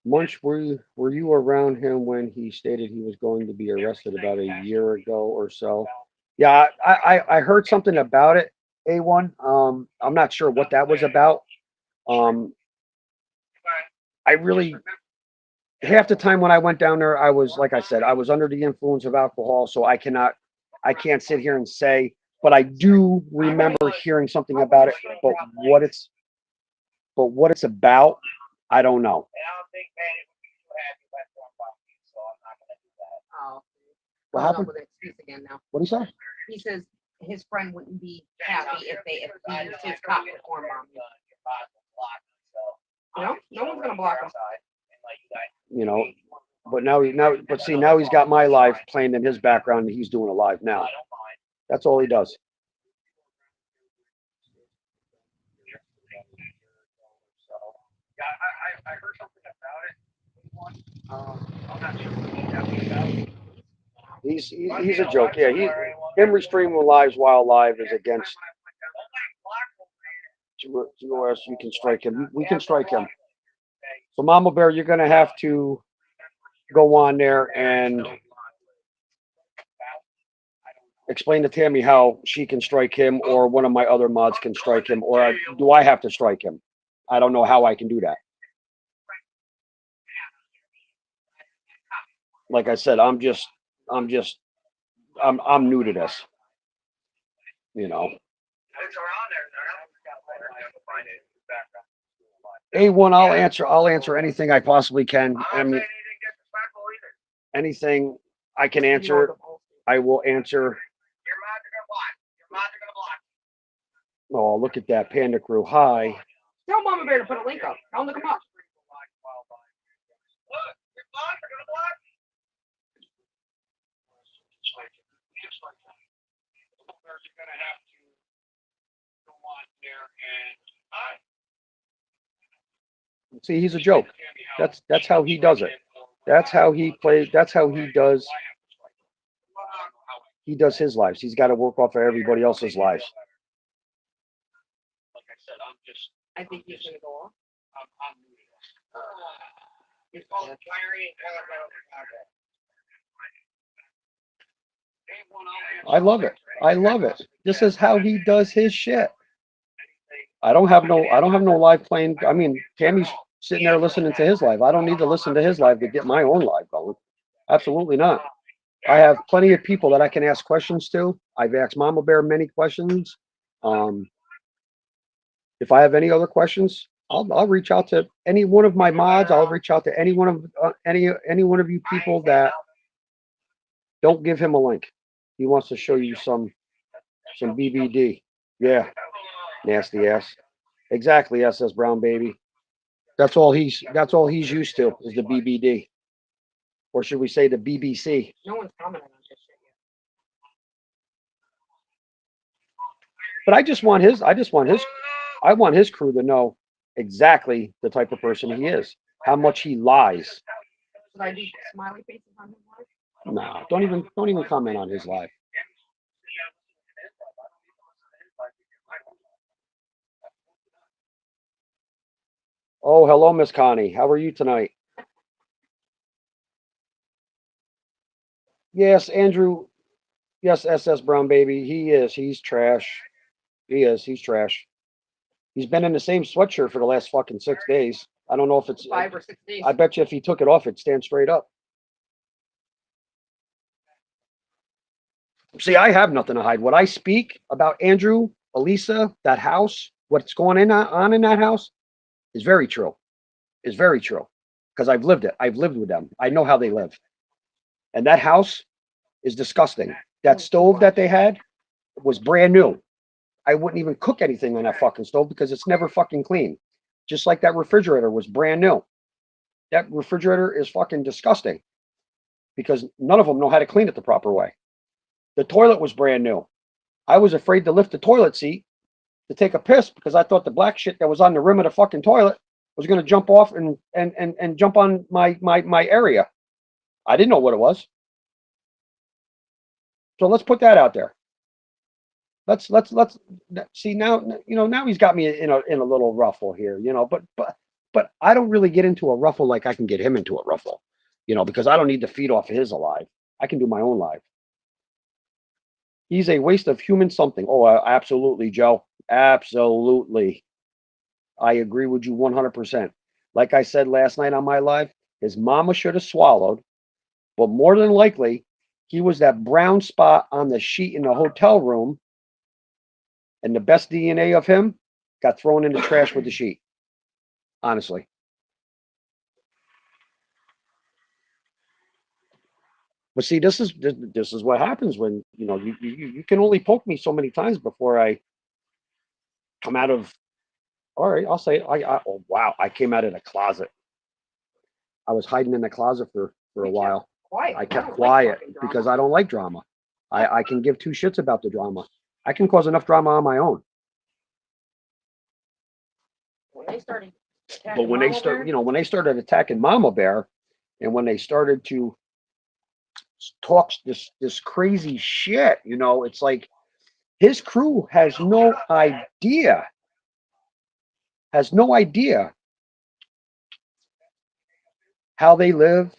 Munch, were you around him when he stated he was going to be arrested about a year ago or so? Yeah, I heard something about it, A1. I'm not sure what that was about. I really, half the time when I went down there, I was, like I said, I was under the influence of alcohol, so I can't sit here and say, but I do remember hearing something about it, but what it's about, I don't know.
And I don't think Manny would be too happy if I formed about you, so I'm not going to do that.
Oh.
What
Coming up
happened?
with an excuse again now.
What did he say?
He says his friend wouldn't be happy if he used his cop to form bomb you. No one's gonna block him.
But he's got my live playing in his background, and he's doing a live now. That's all he does.
I heard something about it. I'm not sure what he's talking about.
He's a joke. Yeah, him restreaming lives while live is against. Us, you can strike him. We can strike him. So, Mama Bear, you're going to have to go on there and explain to Tammy how she can strike him, or one of my other mods can strike him, or do I have to strike him? I don't know how I can do that. Like I said, I'm new to this. A1, I'll answer anything I possibly can. I mean, anything I can answer, I will answer. Oh, look at that Panda Crew. Hi.
Tell Mama Bear to put a link up. I'll look him up.
See, he's a joke. That's how he does it. That's how he plays. That's how he does. He does his lives. He's got to work off of everybody else's lives.
I think he's gonna go off.
I love it. I love it. This is how he does his shit. I don't have no live playing. I mean, Tammy's sitting there listening to his live. I don't need to listen to his live to get my own live going. Absolutely not. I have plenty of people that I can ask questions to. I've asked Mama Bear many questions. If I have any other questions, I'll reach out to any one of my mods. I'll reach out to any one of you people that Don't give him a link. He wants to show you some BBD. Yeah, nasty ass. Exactly, SS Brown baby. That's all he's used to is the BBD, or should we say the BBC?
No one's commenting on this shit yet.
But I want his crew to know exactly the type of person he is, how much he lies.
Should I do smiley faces on his live?
No, don't even comment on his life. Oh, hello, Miss Connie. How are you tonight? Yes, Andrew. Yes, SS Brown baby. He is. He's trash. He is. He's trash. He's been in the same sweatshirt for the last fucking 6 days. I don't know if it's.
5 or 6 days.
I bet you if he took it off, it'd stand straight up. See, I have nothing to hide. What I speak about Andrew, Elisa, that house, what's going on in that house is very true. Is very true. Because I've lived it. I've lived with them. I know how they live. And that house is disgusting. That stove that they had was brand new. I wouldn't even cook anything on that fucking stove because it's never fucking clean. Just like that refrigerator was brand new. That refrigerator is fucking disgusting because none of them know how to clean it the proper way. The toilet was brand new. I was afraid to lift the toilet seat to take a piss because I thought the black shit that was on the rim of the fucking toilet was going to jump off and jump on my area. I didn't know what it was. So let's put that out there. Let's see now. Now he's got me in a little ruffle here. But I don't really get into a ruffle like I can get him into a ruffle. Because I don't need to feed off his alive. I can do my own live. He's a waste of human something. Oh, absolutely, Joe. Absolutely. I agree with you 100%. Like I said last night on my live, his mama should have swallowed, but more than likely, he was that brown spot on the sheet in the hotel room, and the best DNA of him got thrown in the trash with the sheet. Honestly. But see, this is what happens when you can only poke me so many times before I come out of. All right, I'll say oh wow, I came out of the closet. I was hiding in the closet for a while.
Quiet.
I kept
don't
quiet
fucking
because
drama.
I don't like drama. I can give two shits about the drama. I can cause enough drama on my own.
When they started
But when they started attacking Mama Bear, and when they started to talk this crazy shit, it's like his crew has no idea how they live.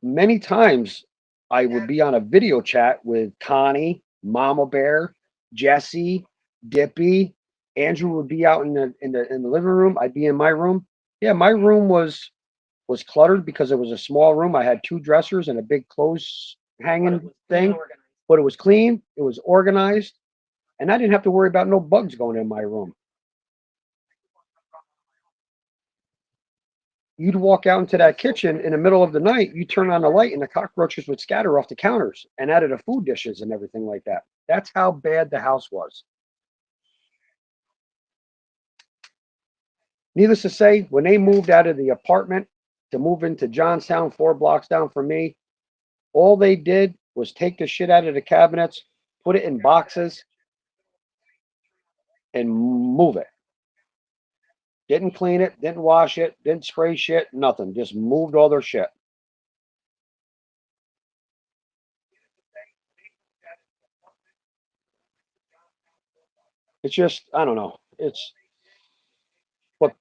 Many times I would be on a video chat with Connie, Mama Bear, Jesse, Dippy. Andrew would be out in the living room. I'd be in my room. Yeah, my room was cluttered because it was a small room. I had two dressers and a big clothes hanging thing, but it was clean. It was organized, and I didn't have to worry about no bugs going in my room. You'd walk out into that kitchen in the middle of the night, you turn on the light, and the cockroaches would scatter off the counters and out of the food dishes and everything like that. That's how bad the house was. Needless to say, when they moved out of the apartment to move into Johnstown, 4 blocks down from me, all they did was take the shit out of the cabinets, put it in boxes, and move it. Didn't clean it, didn't wash it, didn't spray shit, nothing. Just moved all their shit. It's just, I don't know. It's what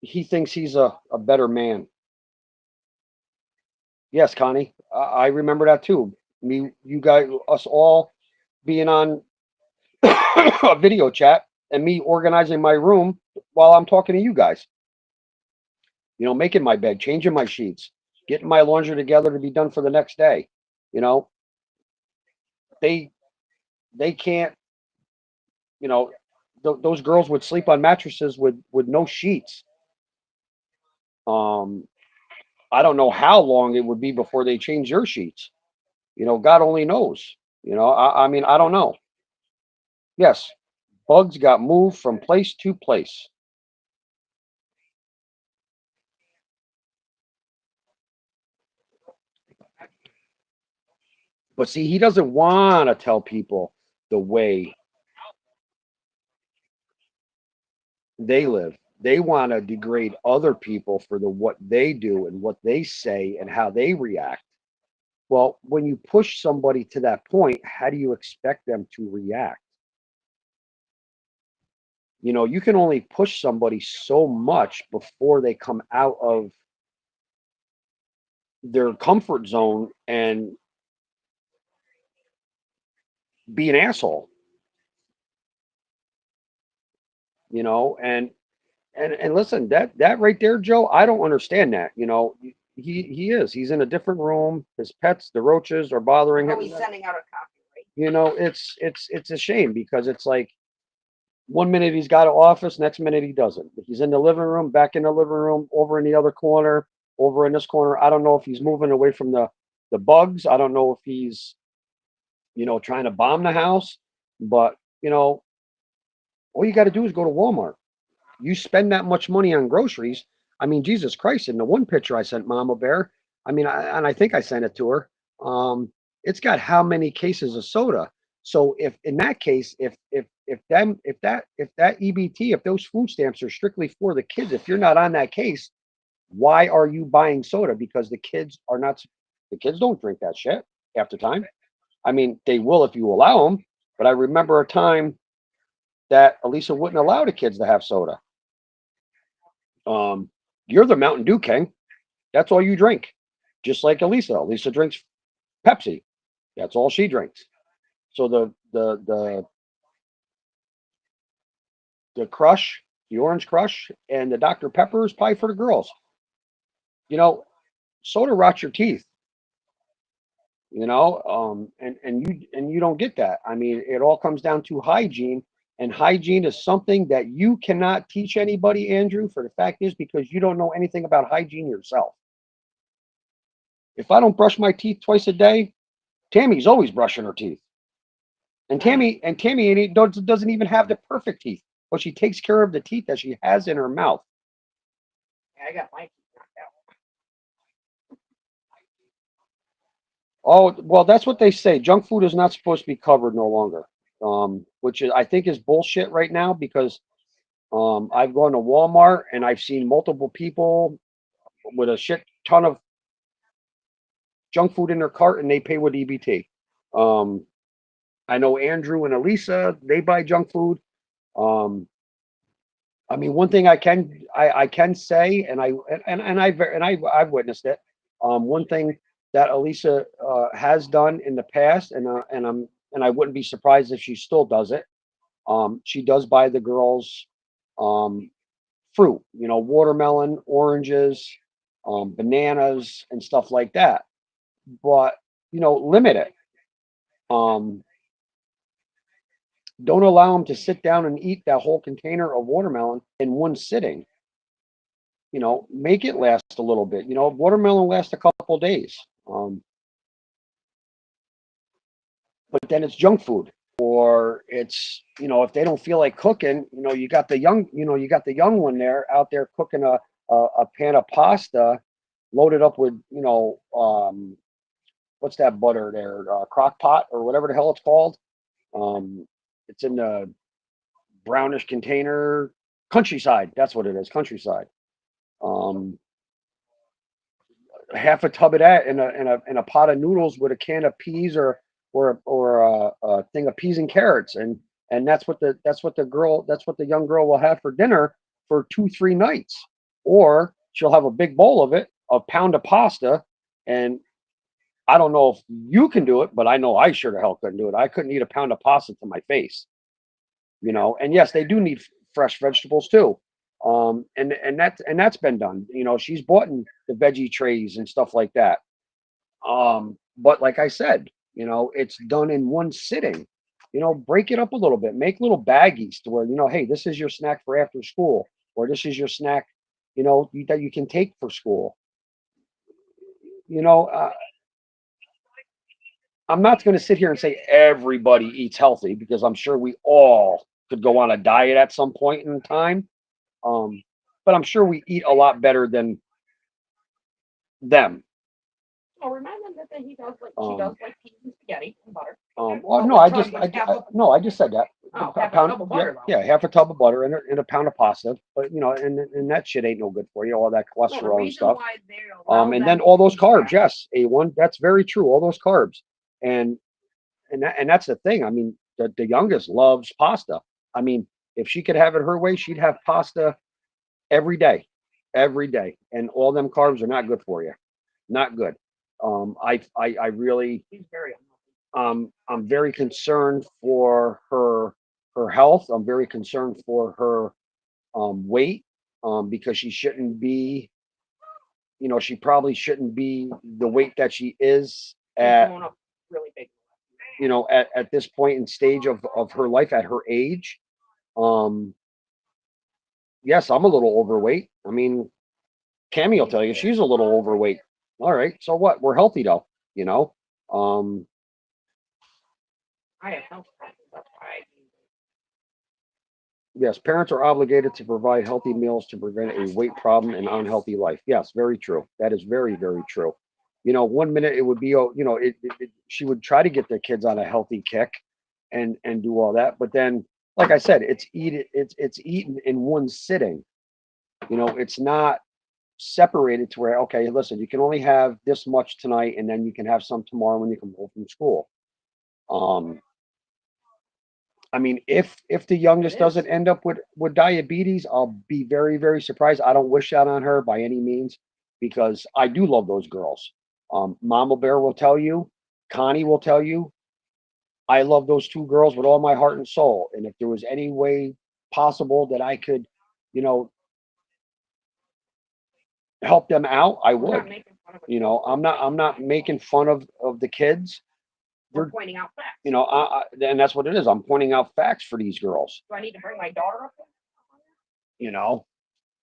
he thinks he's a better man. Yes, Connie, I remember that too. Me, you guys, us all being on a video chat and me organizing my room while I'm talking to you guys. Making my bed, changing my sheets, getting my laundry together to be done for the next day. You know, they they can't. You know, those girls would sleep on mattresses with no sheets. Um, I don't know how long it would be before they change their sheets. God only knows. I mean, I don't know. Yes, bugs got moved from place to place. But see, he doesn't want to tell people the way they live. They want to degrade other people for the what they do and what they say and how they react. Well, when you push somebody to that point, how do you expect them to react? You can only push somebody so much before they come out of their comfort zone and be an asshole, and listen, that right there, Joe, I don't understand that. He's in a different room. His pets, the roaches, are bothering
Oh,
him.
he's sending out a copy, right?
It's a shame because it's like one minute he's got an office, next minute he doesn't. He's in the living room, back in the living room, over in the other corner, over in this corner. I don't know if he's moving away from the bugs. I don't know if he's trying to bomb the house, but all you got to do is go to Walmart. You spend that much money on groceries. I mean, Jesus Christ! In the one picture I sent Mama Bear, I mean, and I think I sent it to her. It's got how many cases of soda. So if in that case, if that EBT, if those food stamps are strictly for the kids, if you're not on that case, why are you buying soda? Because the kids don't drink that shit half the time. I mean, they will if you allow them. But I remember a time that Elisa wouldn't allow the kids to have soda. Um, you're the Mountain Dew king. That's all you drink. Just like Elisa. Elisa drinks Pepsi. That's all she drinks. So the crush, the orange crush, and the Dr. Pepper is pie for the girls. You know, soda rots your teeth. And you don't get that. I mean, it all comes down to hygiene, and hygiene is something that you cannot teach anybody, Andrew. For the fact is, because you don't know anything about hygiene yourself. If I don't brush my teeth twice a day, Tammy's always brushing her teeth. And Tammy doesn't even have the perfect teeth, but she takes care of the teeth that she has in her mouth.
Yeah, I got my teeth knocked out.
Oh, well, that's what they say. Junk food is not supposed to be covered no longer, which I think is bullshit right now because I've gone to Walmart and I've seen multiple people with a shit ton of junk food in their cart and they pay with EBT. Um, I know Andrew and Elisa, they buy junk food. Um, I mean, one thing I can say, and I've witnessed it. One thing that Elisa has done in the past, and I wouldn't be surprised if she still does it. She does buy the girls um, fruit, watermelon, oranges, bananas, and stuff like that. But limit it. Um, don't allow them to sit down and eat that whole container of watermelon in one sitting. Make it last a little bit. Watermelon lasts a couple days. But then it's junk food, or it's if they don't feel like cooking, you got the young one there out there cooking a pan of pasta, loaded up with what's that butter there, crock pot or whatever the hell it's called. Um, it's in the brownish container. Countryside, that's what it is. Countryside. Um, half a tub of that in a pot of noodles with a can of peas or a thing of peas and carrots, and that's what the young girl will have for dinner for 2-3 nights, or she'll have a big bowl of it, a pound of pasta, and I don't know if you can do it, but I know I sure the hell couldn't do it. I couldn't eat a pound of pasta to my face. And yes, they do need fresh vegetables too. And that's been done. She's bought in the veggie trays and stuff like that. But like I said, it's done in one sitting. Break it up a little bit, make little baggies to where, hey, this is your snack for after school, or this is your snack, that you can take for school. you know, I'm not going to sit here and say everybody eats healthy because I'm sure we all could go on a diet at some point in time. Um, but I'm sure we eat a lot better than them.
Oh, remind them that he does like she does like peas and spaghetti and butter.
Well, no,
with
I
tons
just,
of
I,
half
I,
of
no, I just said that.
oh,
A
half a
pound,
tub of
yeah,
butter though.
yeah, half a tub of butter and a pound of pasta. But you know, and that shit ain't no good for you. All that
No, the
cholesterol and
reason
stuff.
why they allow
And
them
then
to
all those
do
carbs.
that-
Yes, A1. That's very true. All those carbs. And and that's the thing. I mean, the youngest loves pasta. I mean, if she could have it her way, she'd have pasta every day. And all them carbs are not good for you. Not good. I really,
He's very unhealthy.
I'm very concerned for her health. I'm very concerned for her weight because she shouldn't be. You know, she probably shouldn't be the weight that she is
He's
at.
going up really big.
You know, at this point in stage of her life at her age. Um, yes, I'm a little overweight. I mean, Cammy will tell you she's a little overweight. All right, so what? We're healthy though, you know. Um,
I have health problems. That's why
yes, parents are obligated to provide healthy meals to prevent a weight problem and unhealthy life. Yes, very true. That is very, very true. You know, one minute it would be, oh, you know, she would try to get the kids on a healthy kick and do all that, but then, like I said, it's eaten in one sitting. You know, it's not separated to where, okay, listen, you can only have this much tonight, and then you can have some tomorrow when you come home from school. Um, I mean, if the youngest doesn't end up with diabetes, I'll be very, very surprised. I don't wish that on her by any means because I do love those girls. Mama Bear will tell you, Connie will tell you, I love those two girls with all my heart and soul. And if there was any way possible that I could, you know, help them out, I
we're not
would.
making fun of it.
You know, I'm not making fun of the kids.
We're pointing out facts.
You know, and that's what it is. I'm pointing out facts for these girls.
Do I need to bring my daughter up there?
You know,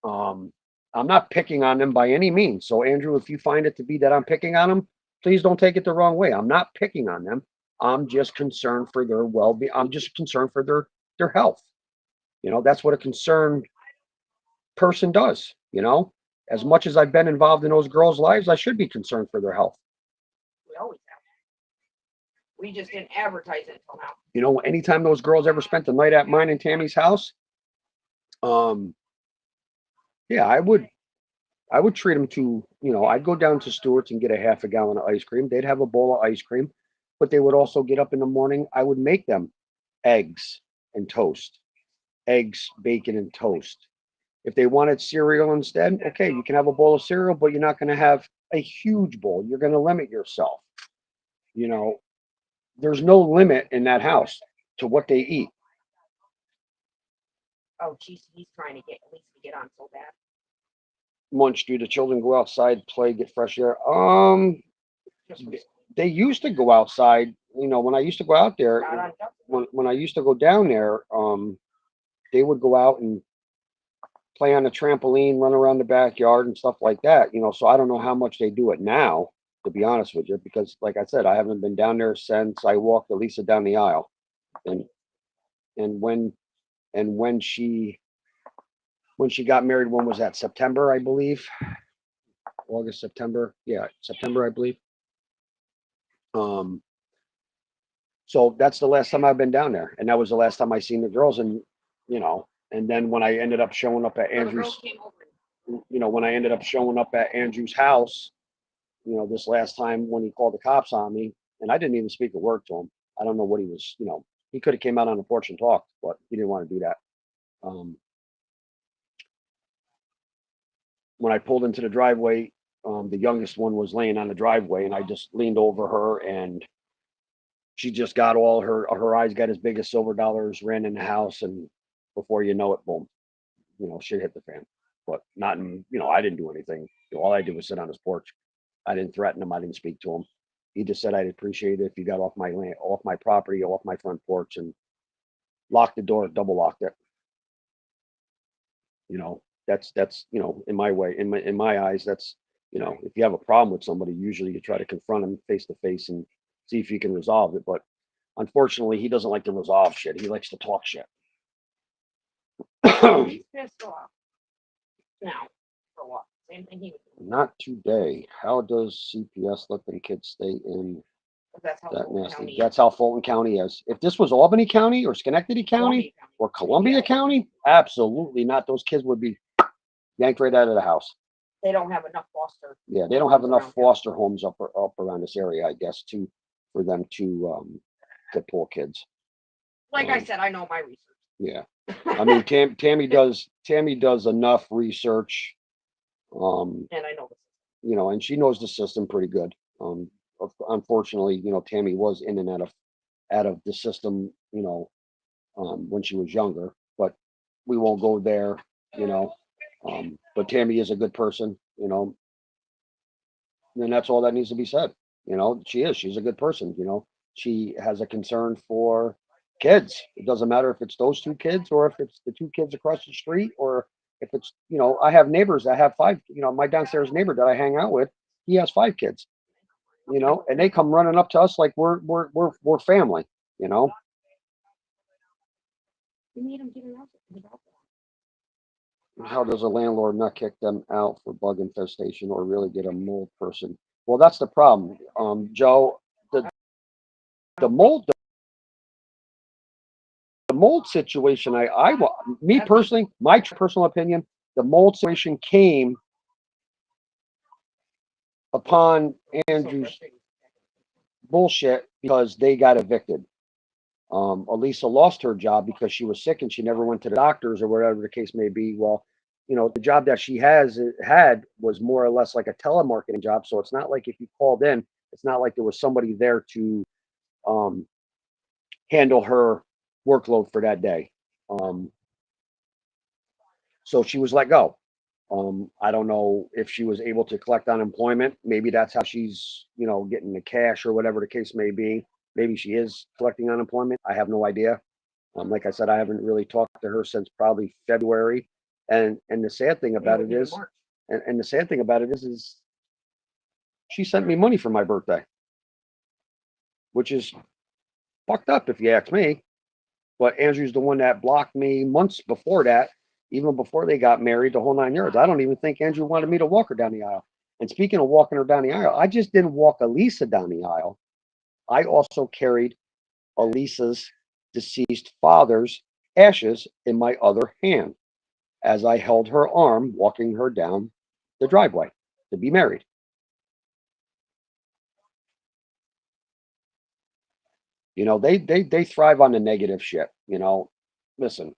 um, I'm not picking on them by any means. So, Andrew, if you find it to be that I'm picking on them, please don't take it the wrong way. I'm not picking on them. I'm just concerned for their well-being. I'm just concerned for their health. You know, that's what a concerned person does. You know, as much as I've been involved in those girls' lives, I should be concerned for their health.
We always have. We just didn't advertise it until now.
You know, anytime those girls ever spent the night at mine and Tammy's house, um, yeah, I would treat them to, you know, I'd go down to Stewart's and get a half a gallon of ice cream. They'd have a bowl of ice cream, but they would also get up in the morning. I would make them eggs and toast, eggs, bacon, and toast. If they wanted cereal instead, okay, you can have a bowl of cereal, but you're not going to have a huge bowl. You're going to limit yourself. You know, there's no limit in that house to what they eat.
Oh, geez, he's trying to get at least to get on so bad.
Munch, do the children go outside, play, get fresh air? They used to go outside. You know, when I used to go out there, when I used to go down there, they would go out and play on the trampoline, run around the backyard and stuff like that. You know, so I don't know how much they do it now, to be honest with you, because like I said, I haven't been down there since I walked Elisa down the aisle, and and when and when she got married, when was that? September, I believe. August, September. Yeah, September, I believe. Um, so that's the last time I've been down there, and that was the last time I seen the girls. And you know, and then when I ended up showing up at Andrew's, you know, when I ended up showing up at Andrew's house, you know, this last time when he called the cops on me, and I didn't even speak a word to him. I don't know what he was, you know, he could have came out on the porch and talked, but he didn't want to do that. Um, when I pulled into the driveway, the youngest one was laying on the driveway, and I just leaned over her, and she just got all her eyes got as big as silver dollars, ran in the house, and before you know it, boom, you know, shit hit the fan. But not in, you know, I didn't do anything. You know, all I did was sit on his porch. I didn't threaten him. I didn't speak to him. He just said I'd appreciate it if you got off my land, off my property, off my front porch, and locked the door, double locked it. You know, that's you know, in my way, in my eyes, You know, if you have a problem with somebody, usually you try to confront them face to face and see if you can resolve it. But unfortunately, he doesn't like to resolve shit. He likes to talk shit.
He's pissed off now for what? Same thing he was doing.
Not today. How does CPS let them kids stay in
'Cause that's how
that
Fulton
nasty?
County
That's how Fulton County is. If this was Albany County or Schenectady County or Columbia County, absolutely not. Those kids would be yanked right out of the house.
They don't have enough foster.
Yeah, they don't have
homes
enough
around here.
foster homes up around this area, I guess, for them to pull kids.
Like I said, I know my research.
Yeah, I mean Tammy does enough research,
And I know this.
you know, and she knows the system pretty good. Unfortunately, you know, Tammy was in and out of the system, you know, when she was younger, but we won't go there, you know. But Tammy is a good person, you know, and that's all that needs to be said. You know, she's a good person, you know. She has a concern for kids. It doesn't matter if it's those two kids or if it's the two kids across the street or if it's, you know, I have neighbors that have five, you know, my downstairs neighbor that I hang out with, he has five kids, you know, and they come running up to us like we're family, you know.
You need them getting out.
How does a landlord not kick them out for bug infestation or really get a mold person? Well, that's the problem, Joe. The mold the mold situation. Me personally, my personal opinion, the mold situation came upon Andrew's bullshit because they got evicted. Elisa lost her job because she was sick and she never went to the doctors or whatever the case may be. Well, you know, the job that she had was more or less like a telemarketing job. So it's not like if you called in, it's not like there was somebody there to um, handle her workload for that day. So she was let go. I don't know if she was able to collect unemployment. Maybe that's how she's, you know, getting the cash or whatever the case may be. Maybe she is collecting unemployment. I have no idea. Like I said, I haven't really talked to her since probably February. And the sad thing about it is, and the sad thing about it is she sent me money for my birthday, which is fucked up if you ask me. But Andrew's the one that blocked me months before that, even before they got married, the whole 9 years. I don't even think Andrew wanted me to walk her down the aisle. And speaking of walking her down the aisle, I just didn't walk Elisa down the aisle. I also carried Elisa's deceased father's ashes in my other hand as I held her arm, walking her down the driveway to be married. You know, they thrive on the negative shit. You know, listen,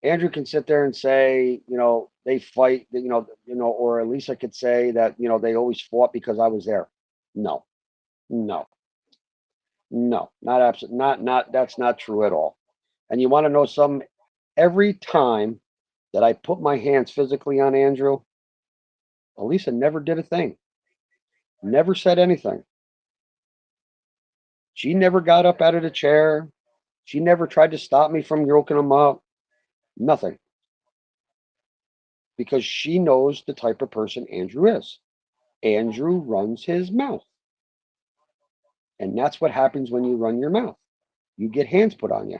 Andrew can sit there and say, you know, they fight, or Elisa could say that, you know, they always fought because I was there. No, no, no, not absolutely, not, that's not true at all. And you want to know some, every time that I put my hands physically on Andrew, Elisa never did a thing, never said anything. She never got up out of the chair. She never tried to stop me from yoking him up. Nothing. Because she knows the type of person Andrew is. Andrew runs his mouth. And that's what happens when you run your mouth. You get hands put on you.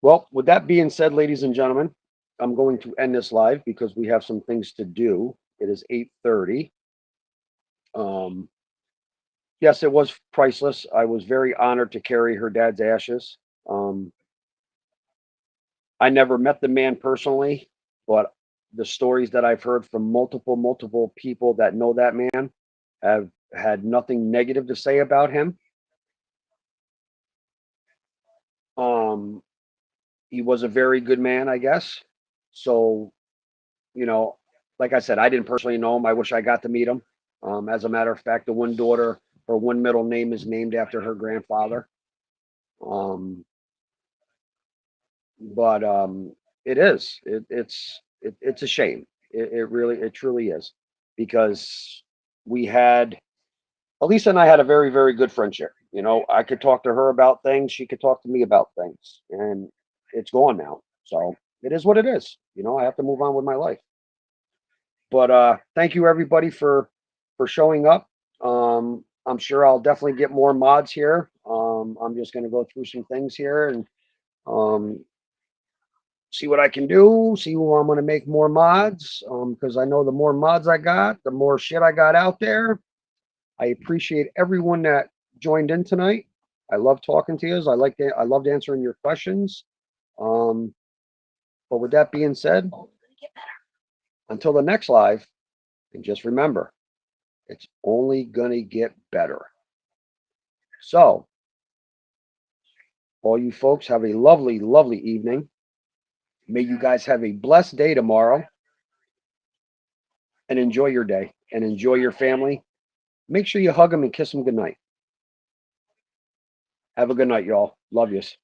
Well, with that being said, ladies and gentlemen, I'm going to end this live because we have some things to do. It is 8:30. Yes, it was priceless. I was very honored to carry her dad's ashes. I never met the man personally, but the stories that I've heard from multiple people that know that man have had nothing negative to say about him. Um, he was a very good man, I guess. So, you know, like I said, I didn't personally know him. I wish I got to meet him. As a matter of fact, the one daughter, her one middle name is named after her grandfather. Um, but it is. It's a shame. It truly is, because we had Elisa and I had a very good friendship. You know, I could talk to her about things. She could talk to me about things, and it's gone now. So it is what it is. You know, I have to move on with my life. But thank you everybody for showing up. I'm sure I'll definitely get more mods here. I'm just going to go through some things here and um, see what I can do. See who I'm going to make more mods. Because I know the more mods I got, the more shit I got out there. I appreciate everyone that joined in tonight. I love talking to you. I loved answering your questions. Um, but with that being said, until the next live, and just remember, it's only gonna get better. So, all you folks have a lovely, lovely evening. May you guys have a blessed day tomorrow and enjoy your day and enjoy your family. Make sure you hug them and kiss them goodnight. Have a good night, y'all. Love yous.